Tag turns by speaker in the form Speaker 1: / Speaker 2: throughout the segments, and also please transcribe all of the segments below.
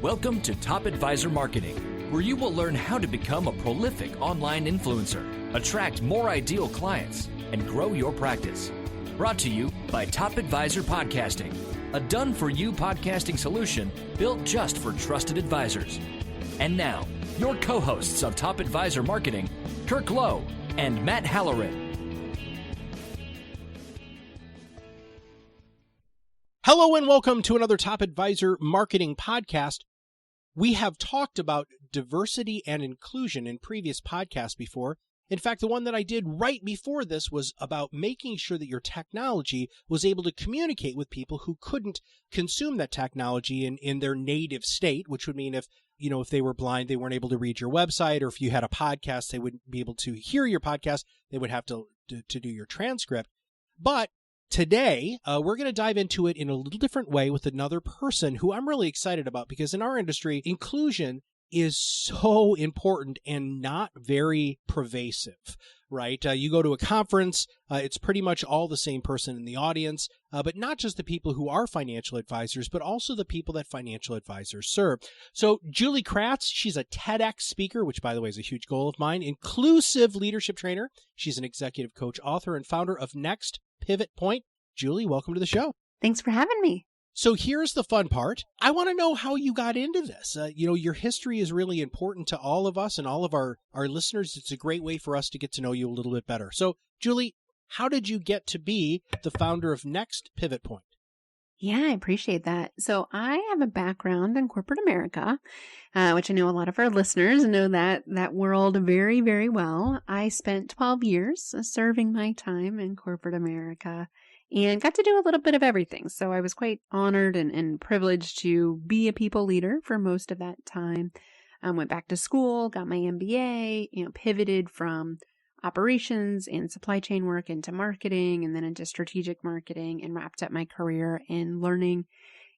Speaker 1: Welcome to Top Advisor Marketing, where you will learn how to become a prolific online influencer, attract more ideal clients, and grow your practice. Brought to you by Top Advisor Podcasting, a done-for-you podcasting solution built just for trusted advisors. And now, your co-hosts of Top Advisor Marketing, Kirk Lowe and Matt Halloran.
Speaker 2: Hello and welcome to another Top Advisor Marketing podcast. We have talked about diversity and inclusion in previous podcasts before. In fact, the one that I did right before this was about making sure that your technology was able to communicate with people who couldn't consume that technology in their native state, which would mean if they were blind, they weren't able to read your website, or if you had a podcast, they wouldn't be able to hear your podcast. They would have to do your transcript. But today, we're going to dive into it in a little different way with another person who I'm really excited about, because in our industry, inclusion is so important and not very pervasive, right? You go to a conference, it's pretty much all the same person in the audience, but not just the people who are financial advisors, but also the people that financial advisors serve. So Julie Kratz, she's a TEDx speaker, which by the way is a huge goal of mine, inclusive leadership trainer. She's an executive coach, author, and founder of Next Pivot Point. Julie, welcome to the show.
Speaker 3: Thanks for having me.
Speaker 2: So here's the fun part. I want to know how you got into this. Your history is really important to all of us and all of our listeners. It's a great way for us to get to know you a little bit better. So, Julie, how did you get to be the founder of Next Pivot Point?
Speaker 3: Yeah, I appreciate that. So I have a background in corporate America, which I know a lot of our listeners know that world very, very well. I spent 12 years serving my time in corporate America and got to do a little bit of everything. So I was quite honored and privileged to be a people leader for most of that time. Went back to school, got my MBA, pivoted from operations and supply chain work into marketing and then into strategic marketing, and wrapped up my career in learning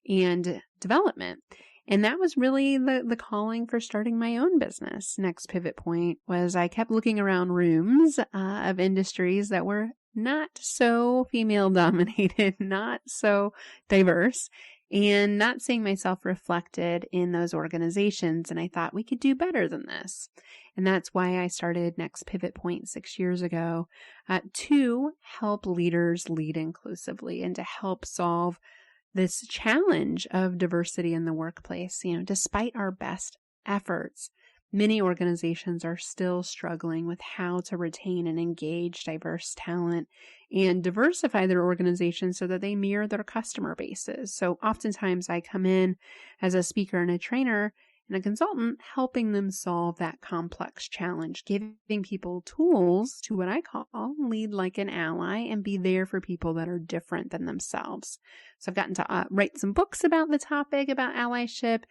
Speaker 3: and development. And that was really the calling for starting my own business. Next pivot point was I kept looking around rooms of industries that were not so female dominated, not so diverse, and not seeing myself reflected in those organizations. And I thought we could do better than this. And that's why I started Next Pivot Point 6 years ago, to help leaders lead inclusively and to help solve this challenge of diversity in the workplace. Despite our best efforts, many organizations are still struggling with how to retain and engage diverse talent and diversify their organization so that they mirror their customer bases. So oftentimes I come in as a speaker and a trainer and a consultant, helping them solve that complex challenge, giving people tools to what I call lead like an ally and be there for people that are different than themselves. So I've gotten to write some books about the topic, about allyship,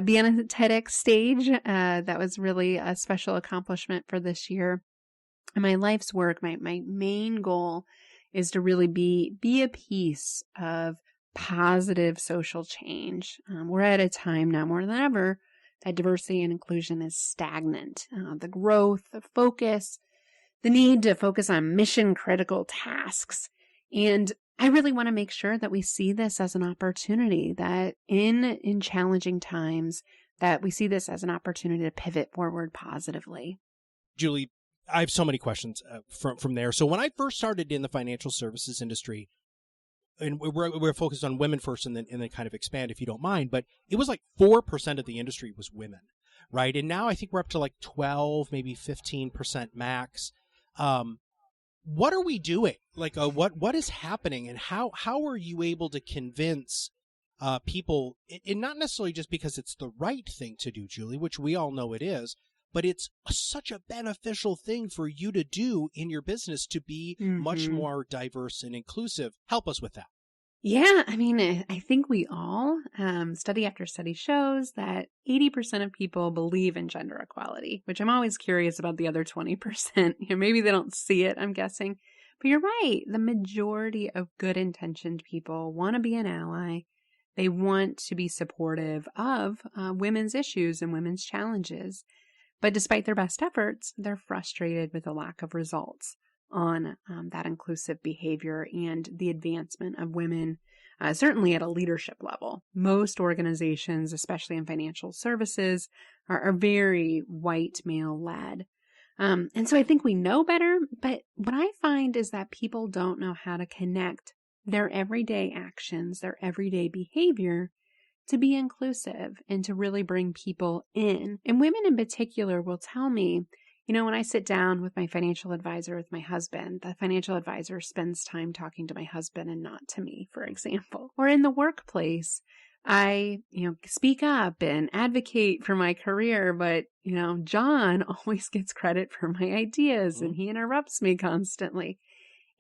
Speaker 3: be on a TEDx stage. That was really a special accomplishment for this year. And my life's work, my main goal is to really be a piece of positive social change. We're at a time now more than ever that diversity and inclusion is stagnant. The growth, the focus, the need to focus on mission critical tasks. And I really want to make sure that we see this as an opportunity, that in challenging times, that we see this as an opportunity to pivot forward positively.
Speaker 2: Julie, I have so many questions from there. So when I first started in the financial services industry, and we're focused on women first and then kind of expand if you don't mind, but it was like 4% of the industry was women, right? And now I think we're up to like 12, maybe 15% max. What are we doing? Like, what is happening, and how are you able to convince people, and not necessarily just because it's the right thing to do, Julie, which we all know it is, but it's such a beneficial thing for you to do in your business to be much more diverse and inclusive. Help us with that.
Speaker 3: Yeah, I think we all, study after study shows that 80% of people believe in gender equality, which I'm always curious about the other 20%. Maybe they don't see it, I'm guessing. But you're right. The majority of good-intentioned people want to be an ally. They want to be supportive of women's issues and women's challenges. But despite their best efforts, they're frustrated with the lack of results on that inclusive behavior and the advancement of women certainly at a leadership level. Most organizations, especially in financial services, are very white male led. And so I think we know better, but what I find is that people don't know how to connect their everyday actions, their everyday behavior to be inclusive and to really bring people in. And women in particular will tell me, when I sit down with my financial advisor, with my husband, the financial advisor spends time talking to my husband and not to me, for example. Or in the workplace, I, speak up and advocate for my career, but, John always gets credit for my ideas and he interrupts me constantly.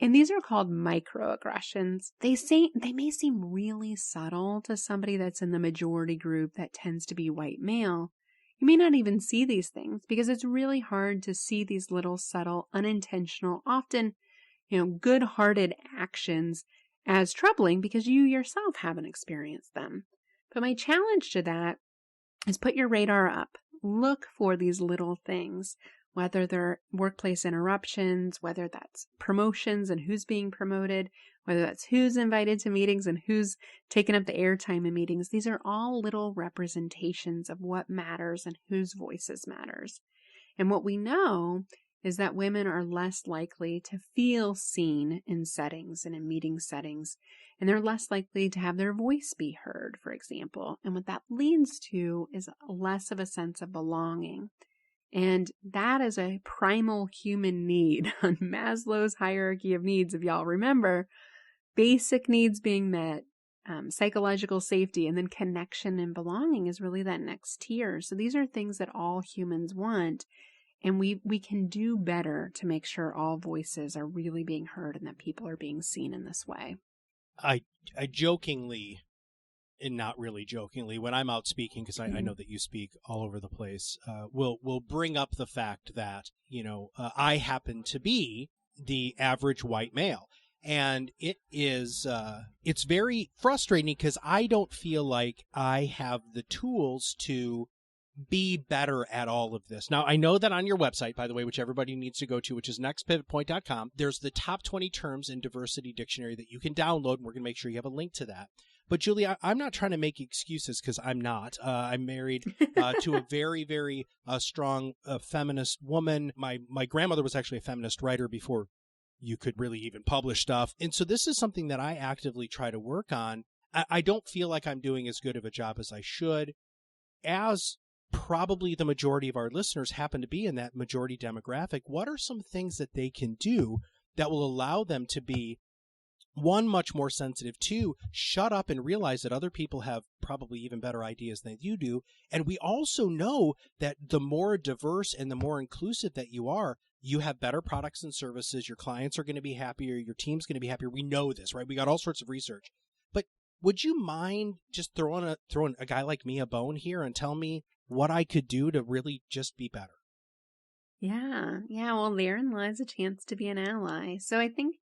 Speaker 3: And these are called microaggressions. They may seem really subtle to somebody that's in the majority group that tends to be white male. You may not even see these things because it's really hard to see these little subtle, unintentional, often, good-hearted actions as troubling because you yourself haven't experienced them. But my challenge to that is put your radar up. Look for these little things, whether they're workplace interruptions, whether that's promotions and who's being promoted, whether that's who's invited to meetings and who's taken up the airtime in meetings. These are all little representations of what matters and whose voices matters. And what we know is that women are less likely to feel seen in settings and in meeting settings, and they're less likely to have their voice be heard, for example. And what that leads to is less of a sense of belonging. And that is a primal human need on Maslow's hierarchy of needs. If y'all remember, basic needs being met, psychological safety, and then connection and belonging is really that next tier. So these are things that all humans want. And we can do better to make sure all voices are really being heard and that people are being seen in this way.
Speaker 2: I jokingly, and not really jokingly, when I'm out speaking, because I know that you speak all over the place, we'll bring up the fact that, I happen to be the average white male. And it's very frustrating because I don't feel like I have the tools to be better at all of this. Now, I know that on your website, by the way, which everybody needs to go to, which is nextpivotpoint.com, there's the top 20 terms in diversity dictionary that you can download, and we're going to make sure you have a link to that. But Julie, I'm not trying to make excuses because I'm not. I'm married to a very, very strong feminist woman. My grandmother was actually a feminist writer before you could really even publish stuff. And so this is something that I actively try to work on. I don't feel like I'm doing as good of a job as I should, as probably the majority of our listeners happen to be in that majority demographic. What are some things that they can do that will allow them to be, one, much more sensitive, two, shut up and realize that other people have probably even better ideas than you do? And we also know that the more diverse and the more inclusive that you are, you have better products and services. Your clients are going to be happier. Your team's going to be happier. We know this, right? We got all sorts of research. But would you mind just throwing a guy like me a bone here and tell me what I could do to really just be better?
Speaker 3: Yeah. Well, therein lies a chance to be an ally. So I think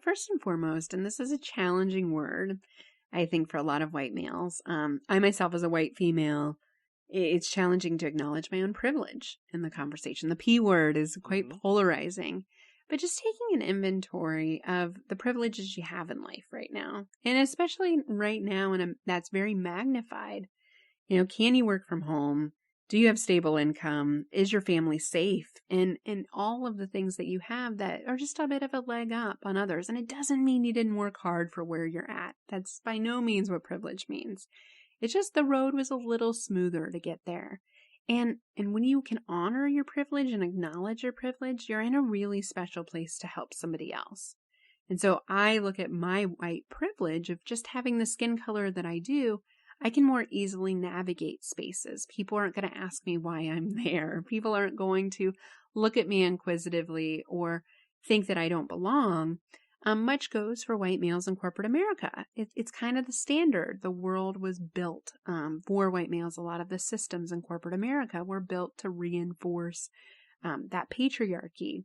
Speaker 3: first and foremost, and this is a challenging word, I think, for a lot of white males. I myself, as a white female, it's challenging to acknowledge my own privilege in the conversation. The P word is quite polarizing, but just taking an inventory of the privileges you have in life right now, and especially right now, that's very magnified. Can you work from home? Do you have stable income? Is your family safe? And all of the things that you have that are just a bit of a leg up on others. And it doesn't mean you didn't work hard for where you're at. That's by no means what privilege means. It's just the road was a little smoother to get there. And when you can honor your privilege and acknowledge your privilege, you're in a really special place to help somebody else. And so I look at my white privilege of just having the skin color that I do. I can more easily navigate spaces. People aren't going to ask me why I'm there. People aren't going to look at me inquisitively or think that I don't belong. Much goes for white males in corporate America. It's kind of the standard. The world was built for white males. A lot of the systems in corporate America were built to reinforce that patriarchy.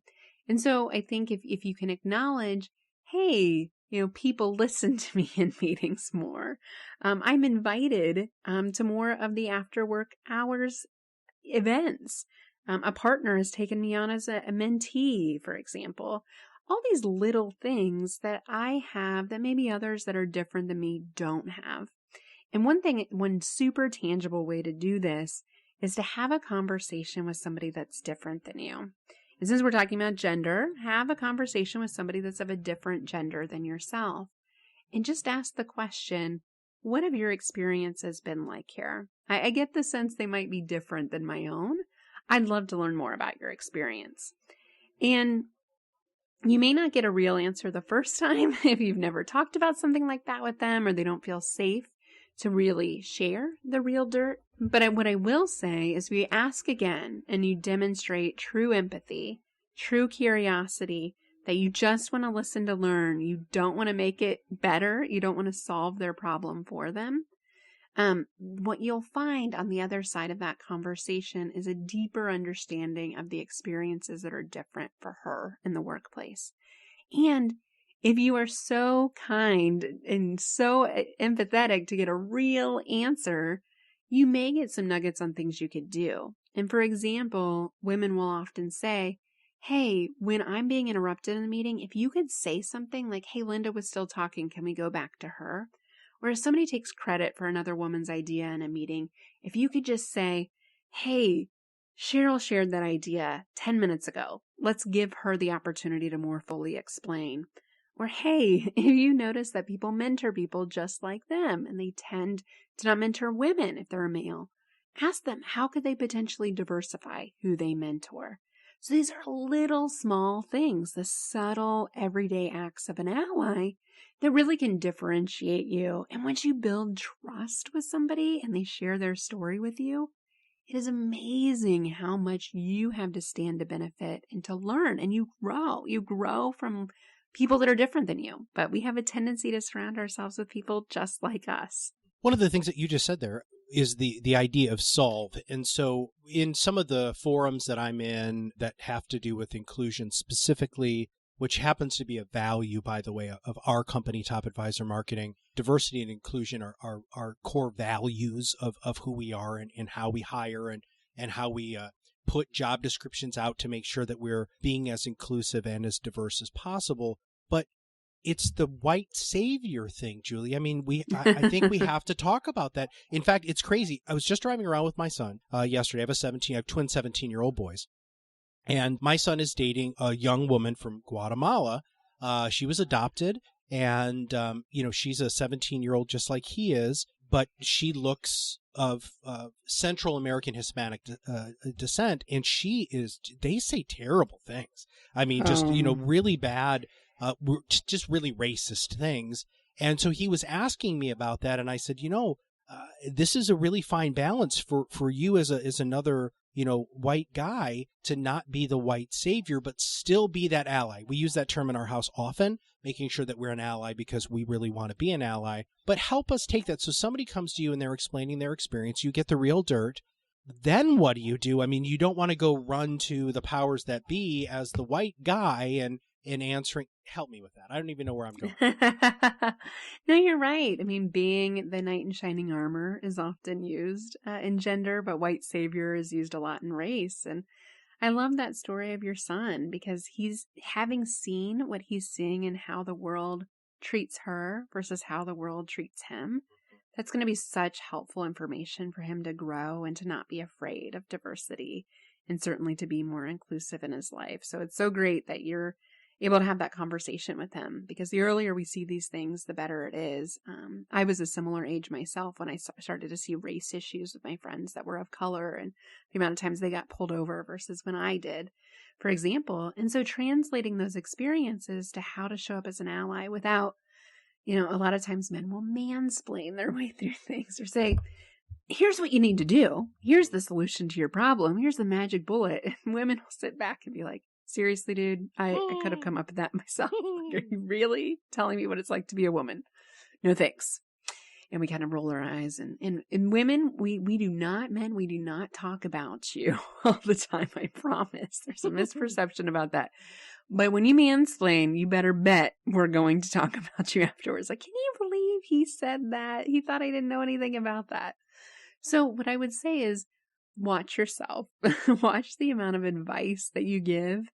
Speaker 3: And so I think if you can acknowledge, hey, people listen to me in meetings more. I'm invited to more of the after work hours events. A partner has taken me on as a mentee, for example. all these little things that I have that maybe others that are different than me don't have. And one super tangible way to do this is to have a conversation with somebody that's different than you. And since we're talking about gender, have a conversation with somebody that's of a different gender than yourself. And just ask the question, what have your experiences been like here? I get the sense they might be different than my own. I'd love to learn more about your experience. And you may not get a real answer the first time if you've never talked about something like that with them or they don't feel safe to really share the real dirt. But what I will say is we ask again and you demonstrate true empathy, true curiosity, that you just want to listen to learn. You don't want to make it better. You don't want to solve their problem for them. What you'll find on the other side of that conversation is a deeper understanding of the experiences that are different for her in the workplace. And if you are so kind and so empathetic to get a real answer, you may get some nuggets on things you could do. And for example, women will often say, hey, when I'm being interrupted in the meeting, if you could say something like, hey, Linda was still talking, can we go back to her? Or if somebody takes credit for another woman's idea in a meeting, if you could just say, hey, Cheryl shared that idea 10 minutes ago. Let's give her the opportunity to more fully explain. Or, hey, if you notice that people mentor people just like them, and they tend to not mentor women if they're a male, ask them, how could they potentially diversify who they mentor? So these are little small things, the subtle everyday acts of an ally that really can differentiate you. And once you build trust with somebody and they share their story with you, it is amazing how much you have to stand to benefit and to learn. And you grow from people that are different than you. But we have a tendency to surround ourselves with people just like us.
Speaker 2: One of the things that you just said there is the idea of solve. And so in some of the forums that I'm in that have to do with inclusion specifically, which happens to be a value, by the way, of our company, Top Advisor Marketing, diversity and inclusion are core values of who we are and how we hire and how we put job descriptions out to make sure that we're being as inclusive and as diverse as possible. But it's the white savior thing, Julie. I mean, I think we have to talk about that. In fact, it's crazy. I was just driving around with my son yesterday. I have twin 17-year-old boys. And my son is dating a young woman from Guatemala. She was adopted and, she's a 17-year-old just like he is, but she looks of Central American Hispanic descent. And they say terrible things. I mean, just, really bad, just really racist things. And so he was asking me about that. And I said, this is a really fine balance for you as another white guy to not be the white savior, but still be that ally. We use that term in our house often, making sure that we're an ally because we really want to be an ally. But help us take that. So somebody comes to you and they're explaining their experience. You get the real dirt. Then what do? I mean, you don't want to go run to the powers that be as the white guy and answering. Help me with that. I don't even know where I'm going.
Speaker 3: No, you're right. I mean, being the knight in shining armor is often used in gender, but white savior is used a lot in race. And I love that story of your son because he's having seen what he's seeing and how the world treats her versus how the world treats him. That's going to be such helpful information for him to grow and to not be afraid of diversity and certainly to be more inclusive in his life. So it's so great that you're able to have that conversation with him because the earlier we see these things, the better it is. I was a similar age myself when I started to see race issues with my friends that were of color and the amount of times they got pulled over versus when I did, for example. And so translating those experiences to how to show up as an ally without, a lot of times men will mansplain their way through things or say, here's what you need to do. Here's the solution to your problem. Here's the magic bullet. And women will sit back and be like, seriously, dude, I could have come up with that myself. Are you really telling me what it's like to be a woman? No, thanks. And we kind of roll our eyes. And women, we do not talk about you all the time, I promise. There's a misperception about that. But when you mansplain, you better bet we're going to talk about you afterwards. Like, can you believe he said that? He thought I didn't know anything about that. So what I would say is watch yourself. Watch the amount of advice that you give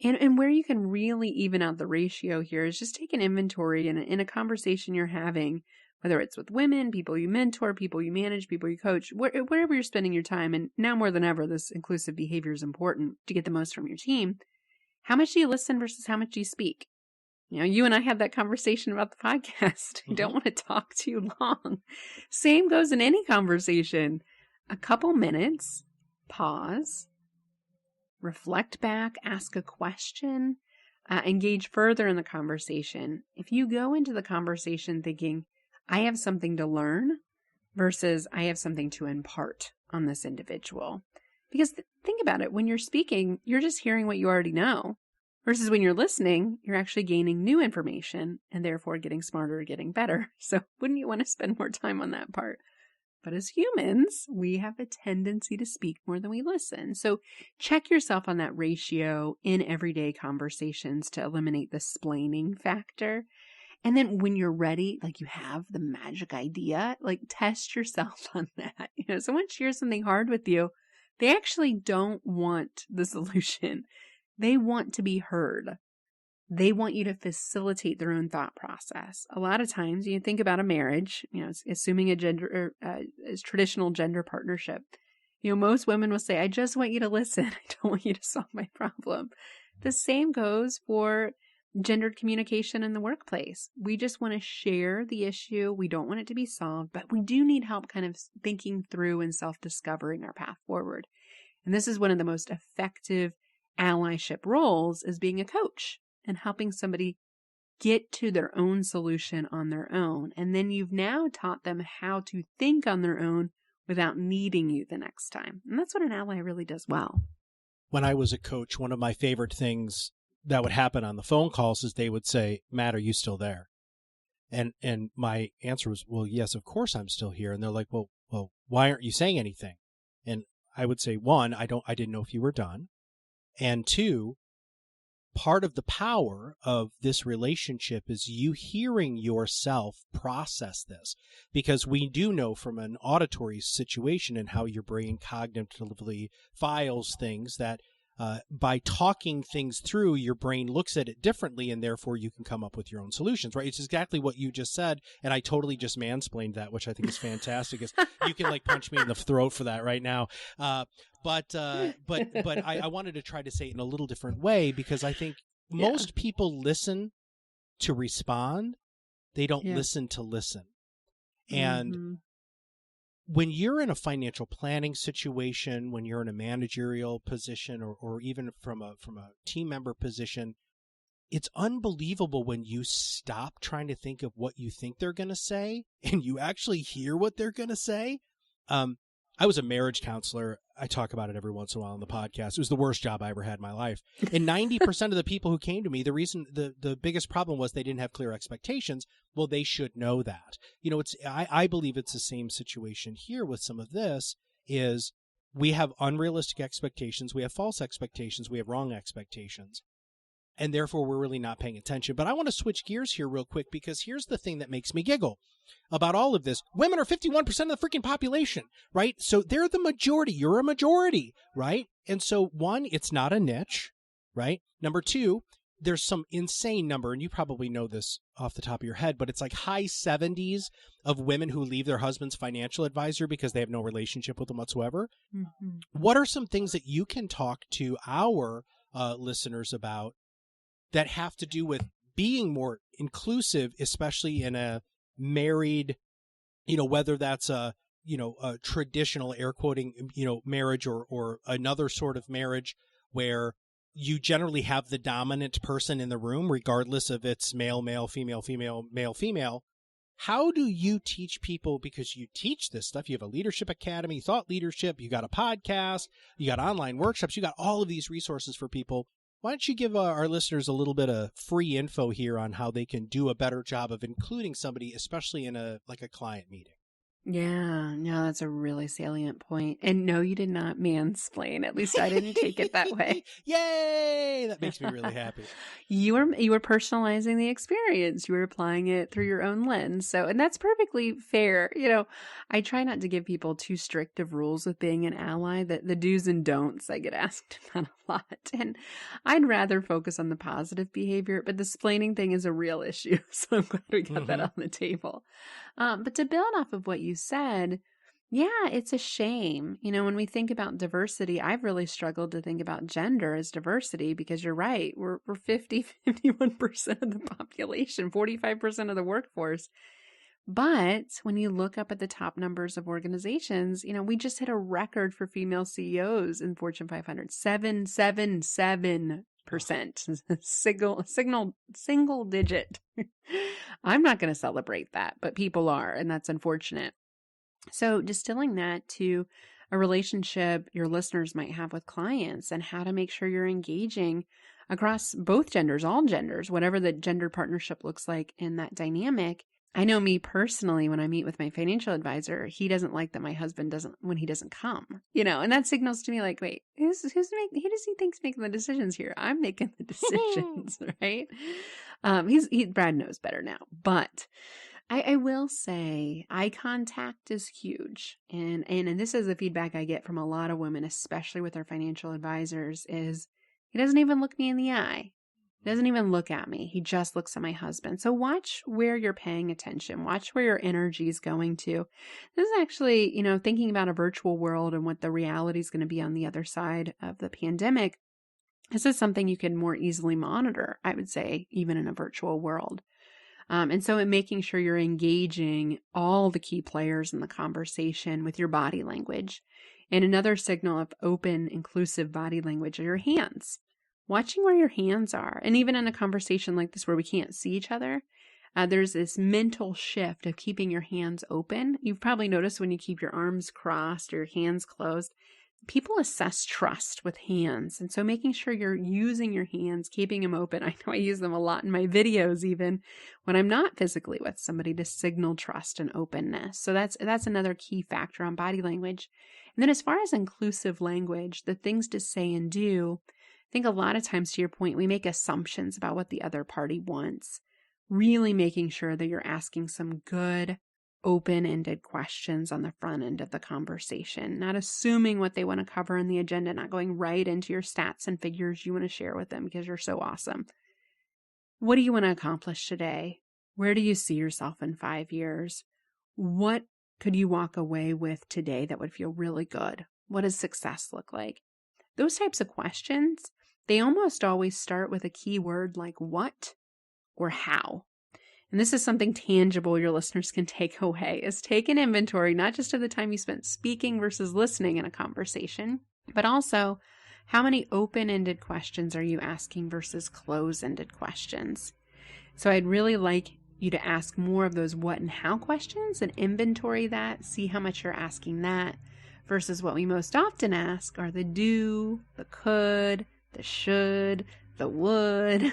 Speaker 3: And where you can really even out the ratio here is just take an inventory in a conversation you're having, whether it's with women, people you mentor, people you manage, people you coach, wherever you're spending your time. And now more than ever, this inclusive behavior is important to get the most from your team. How much do you listen versus how much do you speak? You know, you and I had that conversation about the podcast. I don't want to talk too long. Same goes in any conversation. A couple minutes, pause, reflect back, ask a question, engage further in the conversation. If you go into the conversation thinking, I have something to learn versus I have something to impart on this individual. Because think about it, when you're speaking, you're just hearing what you already know. Versus when you're listening, you're actually gaining new information and therefore getting smarter, getting better. So wouldn't you want to spend more time on that part? But as humans, we have a tendency to speak more than we listen. So check yourself on that ratio in everyday conversations to eliminate the splaining factor. And then when you're ready, like you have the magic idea, like test yourself on that. You know, someone shares something hard with you, they actually don't want the solution. They want to be heard. They want you to facilitate their own thought process. A lot of times, you think about a marriage, you know, assuming a traditional gender partnership. You know, most women will say, I just want you to listen. I don't want you to solve my problem. The same goes for gendered communication in the workplace. We just want to share the issue. We don't want it to be solved, but we do need help kind of thinking through and self-discovering our path forward. And this is one of the most effective allyship roles, is being a coach and helping somebody get to their own solution on their own. And then you've now taught them how to think on their own without needing you the next time. And that's what an ally really does well.
Speaker 2: When I was a coach, one of my favorite things that would happen on the phone calls is they would say, Matt, are you still there? And my answer was, well, yes, of course I'm still here. And they're like, well, why aren't you saying anything? And I would say, one, I didn't know if you were done. And two, part of the power of this relationship is you hearing yourself process this, because we do know from an auditory situation and how your brain cognitively files things that by talking things through, your brain looks at it differently, and therefore you can come up with your own solutions, right? It's exactly what you just said, and I totally just mansplained that, which I think is fantastic. You can like punch me in the throat for that right now. But I wanted to try to say it in a little different way, because I think most people listen to respond. They don't listen to listen. And when you're in a financial planning situation, when you're in a managerial position, or even from a team member position, it's unbelievable when you stop trying to think of what you think they're going to say and you actually hear what they're going to say. I was a marriage counselor. I talk about it every once in a while on the podcast. It was the worst job I ever had in my life. And 90% of the people who came to me, the reason, the biggest problem was they didn't have clear expectations. Well, they should know that. You know, I believe it's the same situation here with some of this. Is we have unrealistic expectations, we have false expectations, we have wrong expectations. And therefore, we're really not paying attention. But I want to switch gears here real quick, because here's the thing that makes me giggle about all of this. Women are 51% of the freaking population, right? So they're the majority. You're a majority, right? And so, one, it's not a niche, right? Number two, there's some insane number, and you probably know this off the top of your head, but it's like high 70s of women who leave their husband's financial advisor because they have no relationship with them whatsoever. Mm-hmm. What are some things that you can talk to our listeners about that have to do with being more inclusive, especially in a married, you know, whether that's a traditional, air quoting, marriage or another sort of marriage where you generally have the dominant person in the room, regardless of it's male, male, female, female, male, female. How do you teach people, because you teach this stuff, you have a leadership academy, thought leadership, you got a podcast, you got online workshops, you got all of these resources for people. Why don't you give our listeners a little bit of free info here on how they can do a better job of including somebody, especially in a client meeting?
Speaker 3: Yeah, no, that's a really salient point. And no, you did not mansplain. At least I didn't take it that way.
Speaker 2: Yay! That makes me really happy.
Speaker 3: You were personalizing the experience. You were applying it through your own lens. So, and that's perfectly fair. I try not to give people too strict of rules with being an ally, that the do's and don'ts I get asked about a lot. And I'd rather focus on the positive behavior, but the splaining thing is a real issue. So I'm glad we got that on the table. But to build off of what you said, yeah, it's a shame. When we think about diversity, I've really struggled to think about gender as diversity, because you're right. We're 51% of the population, 45% of the workforce. But when you look up at the top numbers of organizations, we just hit a record for female CEOs in Fortune 500, 777%, single digit. I'm not going to celebrate that, but people are, and that's unfortunate. So distilling that to a relationship your listeners might have with clients, and how to make sure you're engaging across both genders, all genders, whatever the gender partnership looks like in that dynamic. I know me personally, when I meet with my financial advisor, he doesn't like that my husband when he doesn't come, and that signals to me like, wait, who does he think's making the decisions here? I'm making the decisions, right? Brad knows better now, but I will say eye contact is huge. And this is the feedback I get from a lot of women, especially with their financial advisors, is he doesn't even look me in the eye. He doesn't even look at me. He just looks at my husband. So watch where you're paying attention. Watch where your energy is going to. This is actually, thinking about a virtual world and what the reality is going to be on the other side of the pandemic. This is something you can more easily monitor, I would say, even in a virtual world. And so in making sure you're engaging all the key players in the conversation with your body language. And another signal of open, inclusive body language are your hands. Watching where your hands are. And even in a conversation like this where we can't see each other, there's this mental shift of keeping your hands open. You've probably noticed when you keep your arms crossed or your hands closed, people assess trust with hands. And so making sure you're using your hands, keeping them open. I know I use them a lot in my videos, even when I'm not physically with somebody, to signal trust and openness. So that's another key factor on body language. And then as far as inclusive language, the things to say and do, I think a lot of times, to your point, we make assumptions about what the other party wants. Really making sure that you're asking some good, open-ended questions on the front end of the conversation, not assuming what they want to cover in the agenda, not going right into your stats and figures you want to share with them because you're so awesome. What do you want to accomplish today? Where do you see yourself in 5 years? What could you walk away with today that would feel really good? What does success look like? Those types of questions, they almost always start with a key word like what or how. And this is something tangible your listeners can take away, is take an inventory, not just of the time you spent speaking versus listening in a conversation, but also how many open-ended questions are you asking versus close-ended questions. So I'd really like you to ask more of those what and how questions and inventory that, see how much you're asking that, versus what we most often ask are the do, the could, the should, the would,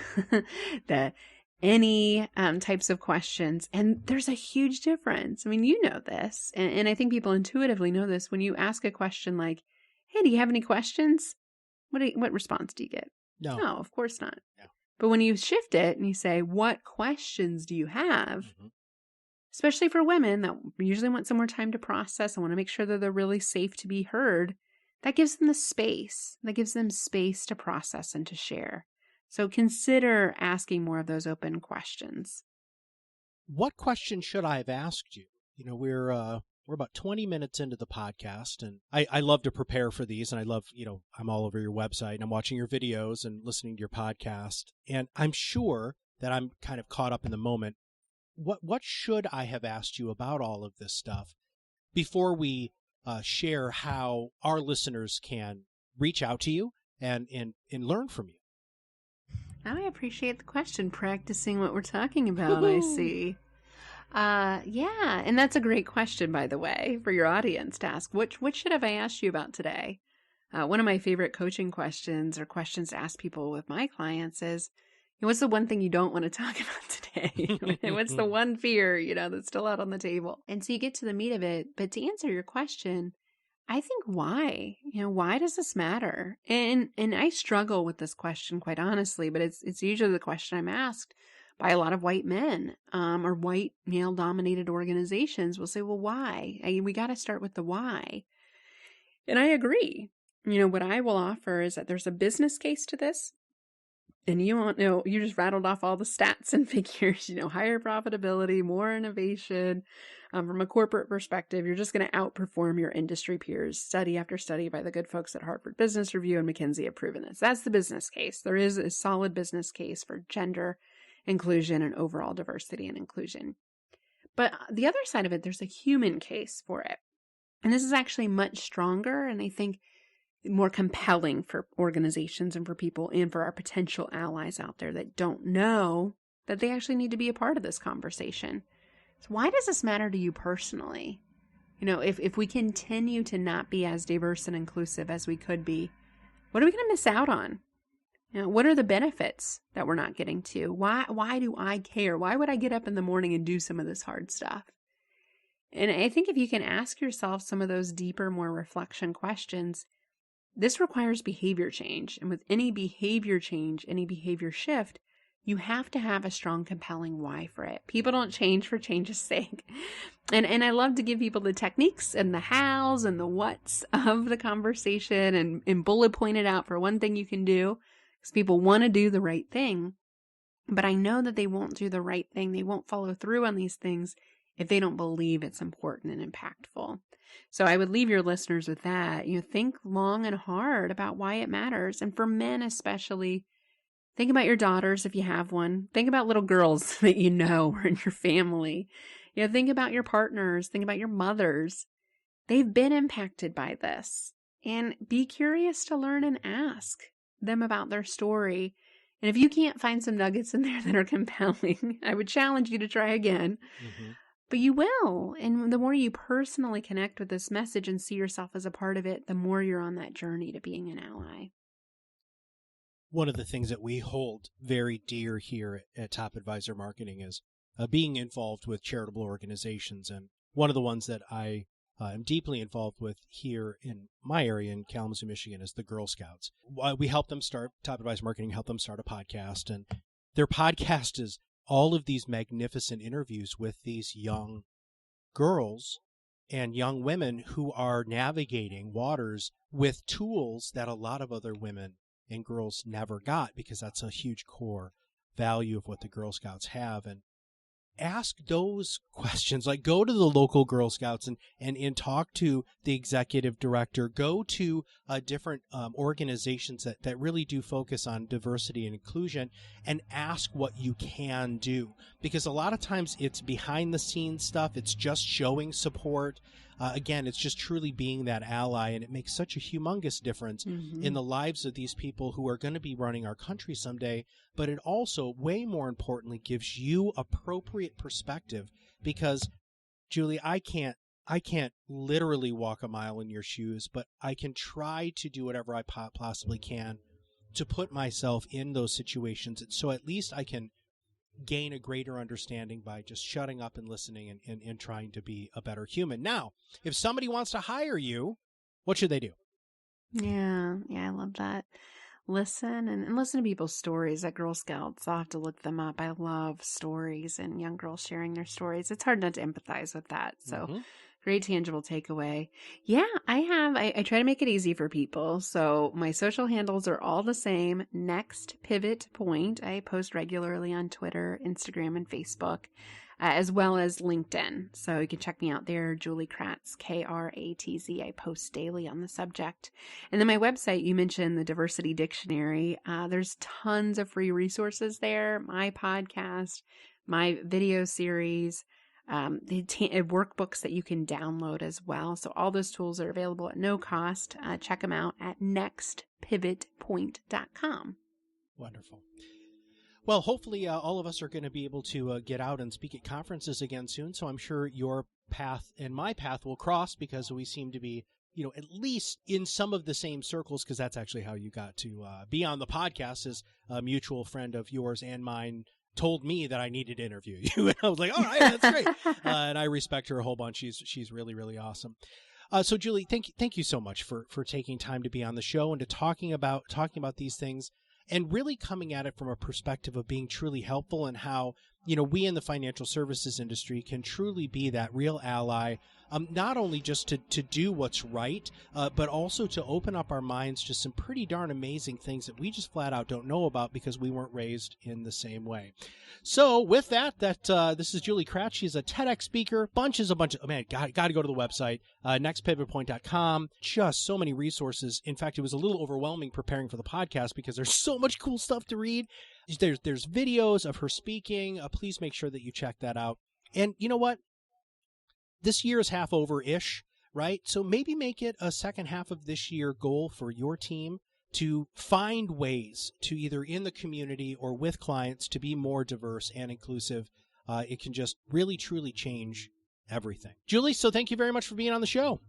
Speaker 3: the any types of questions. And there's a huge difference. I mean, you know this, and I think people intuitively know this. When you ask a question like, hey, do you have any questions? What response do you get? No, of course not. No. But when you shift it and you say, what questions do you have? Mm-hmm. Especially for women that usually want some more time to process and want to make sure that they're really safe to be heard, that gives them the space. That gives them space to process and to share. So consider asking more of those open questions.
Speaker 2: What question should I have asked you? We're about 20 minutes into the podcast, and I love to prepare for these, and I love, I'm all over your website, and I'm watching your videos and listening to your podcast, and I'm sure that I'm kind of caught up in the moment. What should I have asked you about all of this stuff before we share how our listeners can reach out to you and learn from you?
Speaker 3: I appreciate the question. Practicing what we're talking about, I see. Yeah, and that's a great question, by the way, for your audience to ask. What should have I asked you about today? One of my favorite coaching questions or questions to ask people with my clients is, What's the one thing you don't want to talk about today? What's the one fear, that's still out on the table? And so you get to the meat of it. But to answer your question, I think why? Why does this matter? And I struggle with this question, quite honestly, but it's usually the question I'm asked by a lot of white men, or white male-dominated organizations will say, well, why? We got to start with the why. And I agree. What I will offer is that there's a business case to this. And you just rattled off all the stats and figures, higher profitability, more innovation. From a corporate perspective, you're just going to outperform your industry peers. Study after study by the good folks at Harvard Business Review and McKinsey have proven this. That's the business case. There is a solid business case for gender inclusion and overall diversity and inclusion. But the other side of it, there's a human case for it. And this is actually much stronger, and I think more compelling for organizations and for people and for our potential allies out there that don't know that they actually need to be a part of this conversation. So why does this matter to you personally? If we continue to not be as diverse and inclusive as we could be, what are we going to miss out on? What are the benefits that we're not getting to? Why do I care? Why would I get up in the morning and do some of this hard stuff? And I think if you can ask yourself some of those deeper, more reflection questions, this requires behavior change. And with any behavior change, any behavior shift, you have to have a strong, compelling why for it. People don't change for change's sake. And I love to give people the techniques and the hows and the whats of the conversation and bullet point it out for one thing you can do, because people want to do the right thing. But I know that they won't do the right thing. They won't follow through on these things if they don't believe it's important and impactful. So I would leave your listeners with that. Think long and hard about why it matters. And for men especially, think about your daughters if you have one. Think about little girls that you know or in your family. Think about your partners. Think about your mothers. They've been impacted by this. And be curious to learn and ask them about their story. And if you can't find some nuggets in there that are compelling, I would challenge you to try again. Mm-hmm. But you will. And the more you personally connect with this message and see yourself as a part of it, the more you're on that journey to being an ally.
Speaker 2: One of the things that we hold very dear here at Top Advisor Marketing is being involved with charitable organizations. And one of the ones that I am deeply involved with here in my area in Kalamazoo, Michigan is the Girl Scouts. We help them start, Top Advisor Marketing helped them start a podcast. And their podcast is all of these magnificent interviews with these young girls and young women who are navigating waters with tools that a lot of other women and girls never got, because that's a huge core value of what the Girl Scouts have. And ask those questions, like go to the local Girl Scouts and talk to the executive director, go to different organizations that really do focus on diversity and inclusion, and ask what you can do. Because a lot of times it's behind the scenes stuff. It's just showing support. Again, it's just truly being that ally, and it makes such a humongous difference in the lives of these people who are going to be running our country someday. But it also, way more importantly, gives you appropriate perspective, because, Julie, I can't literally walk a mile in your shoes, but I can try to do whatever I possibly can to put myself in those situations, so at least I can gain a greater understanding by just shutting up and listening and trying to be a better human. Now, if somebody wants to hire you, what should they do?
Speaker 3: Yeah, I love that. Listen and listen to people's stories at Girl Scouts. I'll have to look them up. I love stories and young girls sharing their stories. It's hard not to empathize with that. So great tangible takeaway. Yeah, I try to make it easy for people. So my social handles are all the same. Next Pivot Point. I post regularly on Twitter, Instagram, and Facebook, as well as LinkedIn. So you can check me out there, Julie Kratz, Kratz. I post daily on the subject. And then my website, you mentioned the Diversity Dictionary. There's tons of free resources there. My podcast, my video series, workbooks that you can download as well. So all those tools are available at no cost. Check them out at nextpivotpoint.com.
Speaker 2: Wonderful. Well, hopefully all of us are going to be able to get out and speak at conferences again soon. So I'm sure your path and my path will cross, because we seem to be at least in some of the same circles, because that's actually how you got to be on the podcast, as a mutual friend of yours and mine told me that I needed to interview you. And I was like, all right, that's great. And I respect her a whole bunch. She's really, really awesome. So Julie, thank you so much for taking time to be on the show and to talking about these things, and really coming at it from a perspective of being truly helpful, and how, we in the financial services industry can truly be that real ally, not only just to do what's right, but also to open up our minds to some pretty darn amazing things that we just flat out don't know about because we weren't raised in the same way. So with that, this is Julie Kratz. She's a TEDx speaker, got to go to the website, nextpivotpoint.com. Just so many resources. In fact, it was a little overwhelming preparing for the podcast because there's so much cool stuff to read. There's videos of her speaking. Please make sure that you check that out. And you know what? This year is half over-ish, right? So maybe make it a second half of this year goal for your team to find ways to, either in the community or with clients, to be more diverse and inclusive. It can just really, truly change everything. Julie, so thank you very much for being on the show.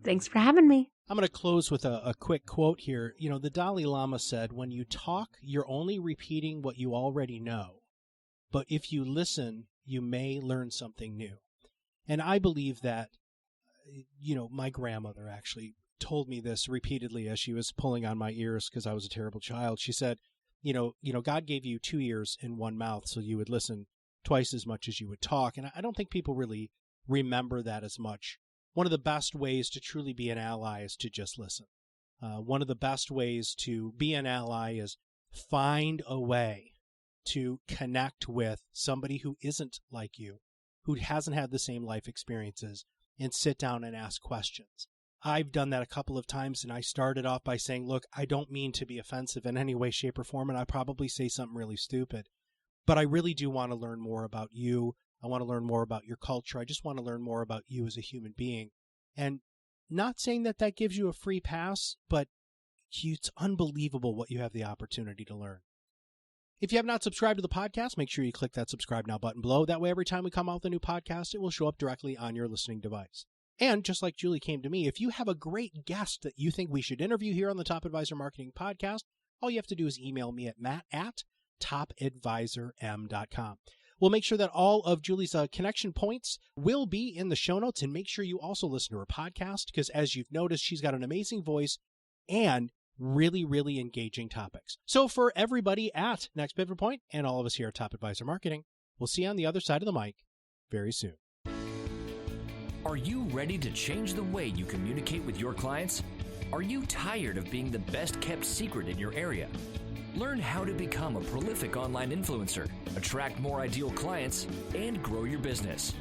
Speaker 3: Thanks for having me.
Speaker 2: I'm going to close with a quick quote here. The Dalai Lama said, when you talk, you're only repeating what you already know. But if you listen, you may learn something new. And I believe that, my grandmother actually told me this repeatedly as she was pulling on my ears because I was a terrible child. She said, God gave you 2 ears and 1 mouth so you would listen twice as much as you would talk. And I don't think people really remember that as much. One of the best ways to truly be an ally is to just listen. One of the best ways to be an ally is find a way to connect with somebody who isn't like you, who hasn't had the same life experiences, and sit down and ask questions. I've done that a couple of times, and I started off by saying, look, I don't mean to be offensive in any way, shape, or form, and I probably say something really stupid, but I really do want to learn more about you. I want to learn more about your culture. I just want to learn more about you as a human being. And not saying that gives you a free pass, but it's unbelievable what you have the opportunity to learn. If you have not subscribed to the podcast, make sure you click that subscribe now button below. That way, every time we come out with a new podcast, it will show up directly on your listening device. And just like Julie came to me, if you have a great guest that you think we should interview here on the Top Advisor Marketing Podcast, all you have to do is email me at matt@topadvisorm.com. We'll make sure that all of Julie's connection points will be in the show notes, and make sure you also listen to her podcast because, as you've noticed, she's got an amazing voice and really, really engaging topics. So for everybody at Next Pivot Point and all of us here at Top Advisor Marketing, we'll see you on the other side of the mic very soon.
Speaker 1: Are you ready to change the way you communicate with your clients? Are you tired of being the best kept secret in your area? Learn how to become a prolific online influencer, attract more ideal clients, and grow your business.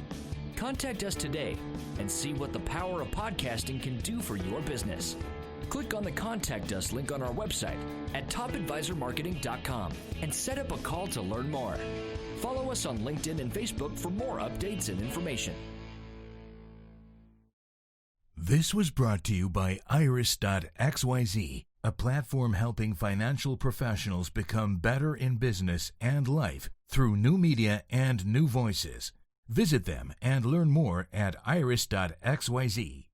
Speaker 1: Contact us today and see what the power of podcasting can do for your business. Click on the Contact Us link on our website at topadvisormarketing.com and set up a call to learn more. Follow us on LinkedIn and Facebook for more updates and information.
Speaker 4: This was brought to you by Iris.xyz, a platform helping financial professionals become better in business and life through new media and new voices. Visit them and learn more at iris.xyz.